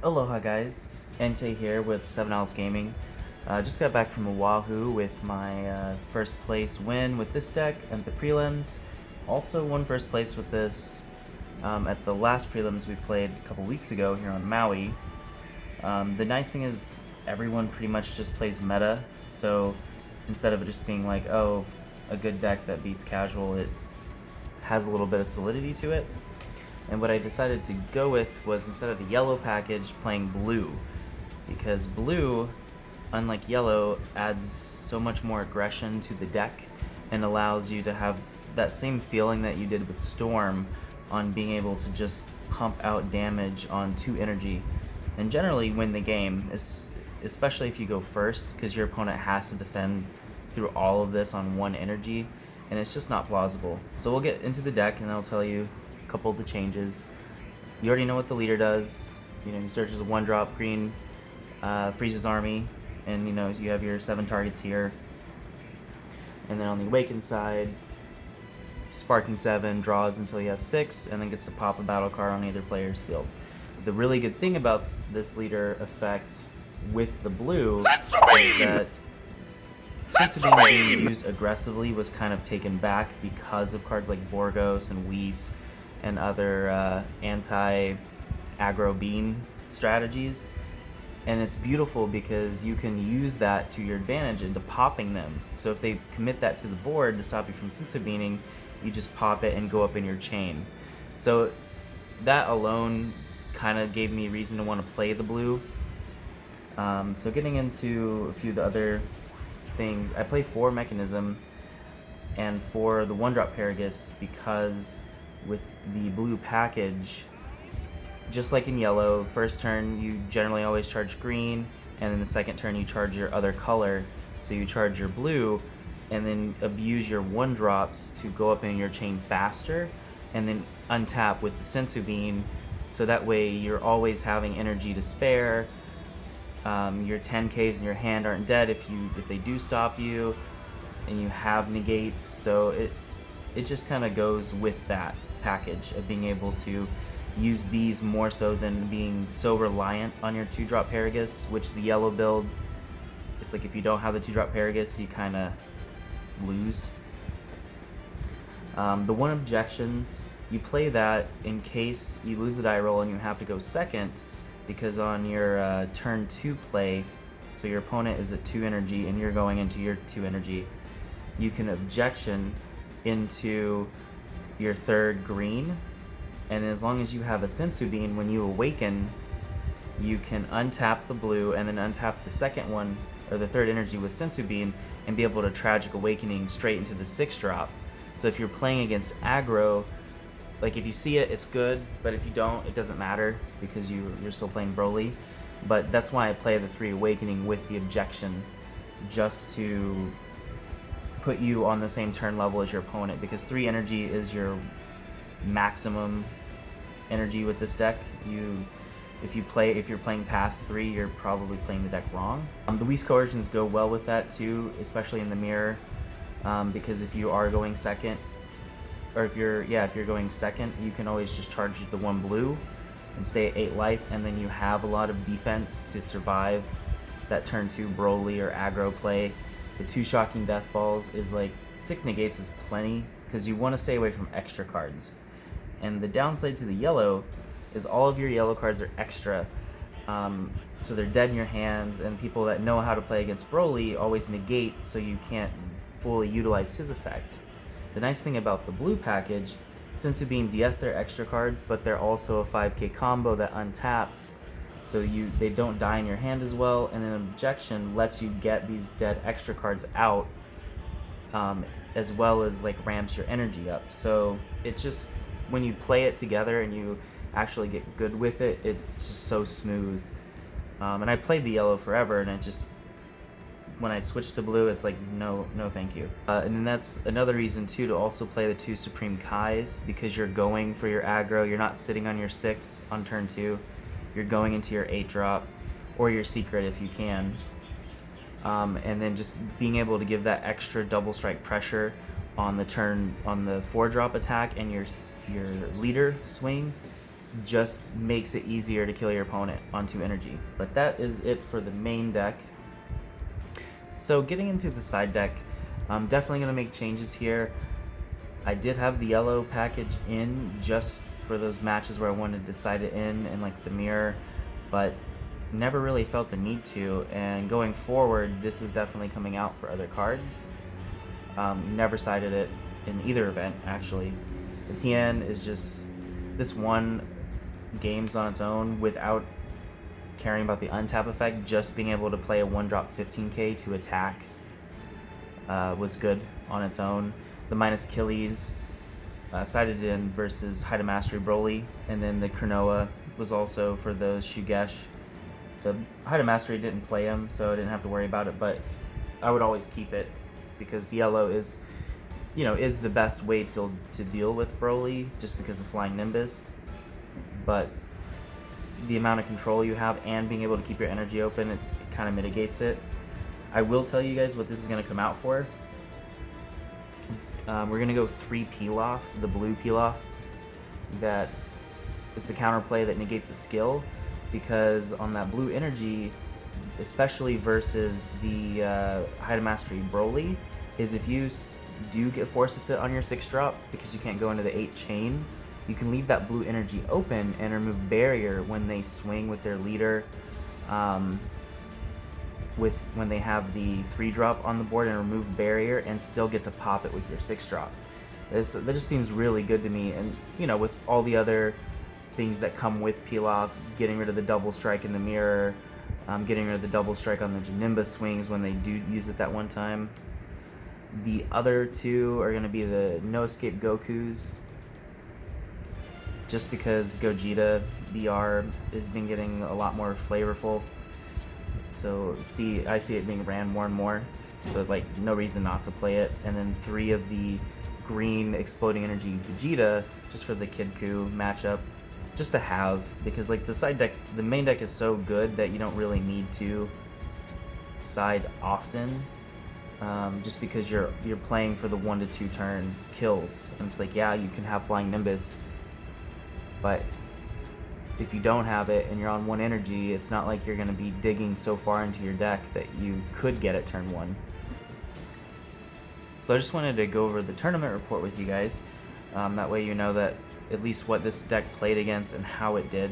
Aloha guys, Entei here with 7 Owls Gaming. Just got back from Oahu with my first place win with this deck at the prelims. Also won first place with this at the last prelims we played a couple weeks ago here on Maui. The nice thing is everyone pretty much just plays meta, so instead of it just being like, oh, a good deck that beats casual, it has a little bit of solidity to it. And what I decided to go with was, instead of the yellow package, playing blue, because blue, unlike yellow, adds so much more aggression to the deck and allows you to have that same feeling that you did with Storm on being able to just pump out damage on 2 energy and generally win the game, especially if you go first, because your opponent has to defend through all of this on 1 energy, and it's just not plausible. So we'll get into the deck and I'll tell you a couple of the changes. You already know what the leader does. You know, he searches a 1-drop green, freezes army, and you have your 7 targets here. And then on the awakened side, sparking 7 draws until you have 6, and then gets to pop a battle card on either player's field. The really good thing about this leader effect with the blue is that since being used aggressively was kind of taken back because of cards like Borgos and Whis and other anti-aggro bean strategies. And it's beautiful because you can use that to your advantage into popping them. So if they commit that to the board to stop you from Sensu Beaning, you just pop it and go up in your chain. So that alone kind of gave me reason to want to play the blue. So getting into a few of the other things, I play 4 Mechanism and for the 1-drop Paragus, because with the blue package, just like in yellow, first turn you generally always charge green, and then the second turn you charge your other color. So you charge your blue and then abuse your 1-drops to go up in your chain faster, and then untap with the Sensu Bean, so that way you're always having energy to spare. Your 10Ks in your hand aren't dead if they do stop you, and you have negates. So it just kind of goes with that package of being able to use these more so than being so reliant on your 2-drop Paragus, which the yellow build, it's like if you don't have the 2-drop Paragus, you kind of lose. The one objection, you play that in case you lose the die roll and you have to go second, because on your turn 2 play, so your opponent is at 2 energy and you're going into your 2 energy, you can objection into your 3rd green, and as long as you have a Sensu Bean, when you awaken, you can untap the blue and then untap the second one, or the 3rd energy with Sensu Bean, and be able to Tragic Awakening straight into the 6-drop. So if you're playing against aggro, like if you see it, it's good, but if you don't, it doesn't matter because you're still playing Broly. But that's why I play the 3 Awakening with the objection, just to put you on the same turn level as your opponent, because 3 energy is your maximum energy with this deck. If you're playing past 3, you're probably playing the deck wrong. The Whis coercions go well with that too, especially in the mirror, because if you are going second, or if you're going second, you can always just charge the 1 blue and stay at 8 life, and then you have a lot of defense to survive that turn 2 Broly or aggro play. The 2 Shocking Death Balls is like 6 negates is plenty, because you want to stay away from extra cards. And the downside to the yellow is all of your yellow cards are extra, so they're dead in your hands, and people that know how to play against Broly always negate, so you can't fully utilize his effect. The nice thing about the blue package, Sensu Beans, yes, they're extra cards, but they're also a 5k combo that untaps, so they don't die in your hand as well, and then objection lets you get these dead extra cards out, as well as like ramps your energy up. So it just, when you play it together and you actually get good with it, it's just so smooth. And I played the yellow forever, and it just, when I switched to blue, it's like, no thank you. And then that's another reason too to also play the 2 Supreme Kais, because you're going for your aggro. You're not sitting on your 6 on turn 2. You're going into your 8-drop or your secret if you can. And then just being able to give that extra double strike pressure on the 4-drop attack and your leader swing just makes it easier to kill your opponent on 2 energy. But that is it for the main deck. So getting into the side deck, I'm definitely going to make changes here. I did have the yellow package in just for those matches where I wanted to decide it in and like the mirror, but never really felt the need to. And going forward, this is definitely coming out for other cards. Never sided it in either event, actually. The TN is just this one games on its own without caring about the untap effect. Just being able to play a 1-drop 15k to attack was good on its own. The minus Achilles sided in versus Height of Mastery Broly, and then the Cronoa was also for the Shugesh. The Height of Mastery didn't play him, so I didn't have to worry about it, but I would always keep it because yellow is, is the best way to deal with Broly just because of Flying Nimbus. But the amount of control you have and being able to keep your energy open, it kind of mitigates it. I will tell you guys what this is going to come out for. We're going to go 3 Pilaf, the blue Pilaf. That is the counterplay that negates a skill, because on that blue energy, especially versus the Height of Mastery Broly, is if you do get forced to sit on your 6-drop because you can't go into the 8 chain, you can leave that blue energy open and remove barrier when they swing with their leader, when they have the 3-drop on the board, and remove barrier and still get to pop it with your 6-drop. That just seems really good to me. And with all the other things that come with Pilaf, getting rid of the double strike in the mirror, getting rid of the double strike on the Janemba swings when they do use it that one time. The other two are going to be the No Escape Gokus, just because Gogeta BR has been getting a lot more flavorful. So I see it being ran more and more, so like no reason not to play it. And then 3 of the green Exploding Energy Vegeta, just for the Kid Ku matchup, just to have, because like the main deck is so good that you don't really need to side often, just because you're playing for the 1 to 2 turn kills. And it's like, yeah, you can have Flying Nimbus, but if you don't have it and you're on 1 energy, it's not like you're going to be digging so far into your deck that you could get it turn 1. So I just wanted to go over the tournament report with you guys. That way you know that at least what this deck played against and how it did.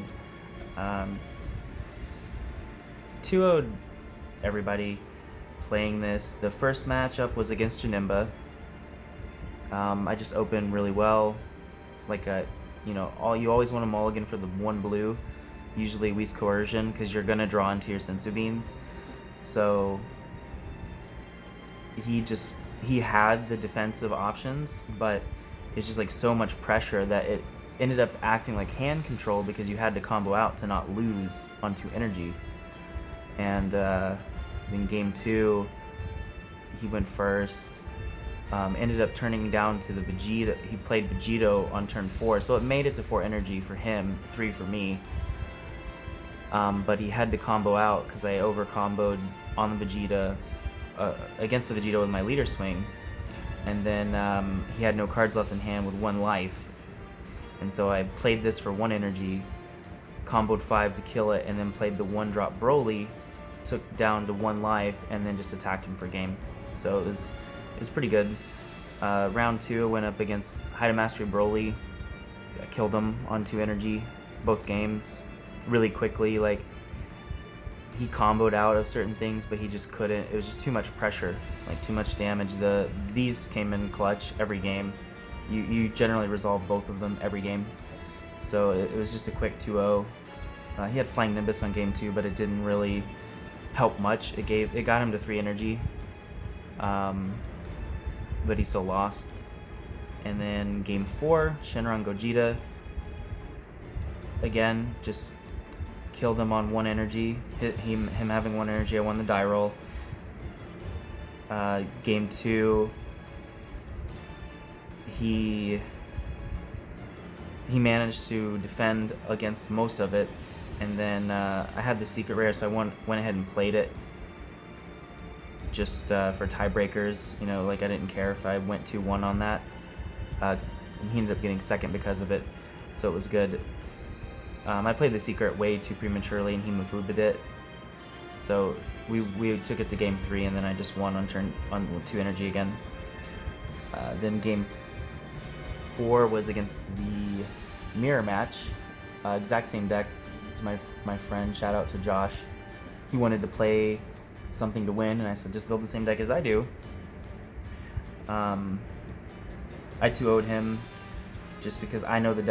2-0'd everybody playing this. The first matchup was against Janemba. I just opened really well. You always want to mulligan for the 1 blue, usually Whis Coercion, because you're going to draw into your Sensu Beans. So he had the defensive options, but it's just like so much pressure that it ended up acting like hand control, because you had to combo out to not lose on 2 energy. And in game 2, he went first. Ended up turning down to the Vegeta. He played Vegito on turn 4, so it made it to 4 energy for him, 3 for me. But he had to combo out because I over comboed on the Vegeta, against the Vegito with my leader swing, and then he had no cards left in hand with 1 life, and so I played this for 1 energy, comboed 5 to kill it, and then played the 1-drop Broly, took down to 1 life, and then just attacked him for game. So it was pretty good. Round 2, I went up against Height of Mastery Broly. I killed him on 2 energy, both games, really quickly. Like, he comboed out of certain things, but he just couldn't. It was just too much pressure, like too much damage. These came in clutch every game. You generally resolve both of them every game. So it was just a quick 2-0. He had Flying Nimbus on game 2, but it didn't really help much. It got him to 3 energy. But he still lost. And then game 4, Shenron Gogeta. Again, just killed him on 1 energy. Him having 1 energy, I won the die roll. Game 2, he managed to defend against most of it. And then I had the secret rare, so I went ahead and played it. Just for tiebreakers, I didn't care if I went 2-1 on that. And he ended up getting second because of it, so it was good. I played the secret way too prematurely, and he Mufuba'd it. So we took it to game 3, and then I just won on turn 2 energy again. Then game 4 was against the mirror match. Exact same deck. It's my friend. Shout out to Josh. He wanted to play something to win, and I said just build the same deck as I do. I 2-0'd him just because I know the deck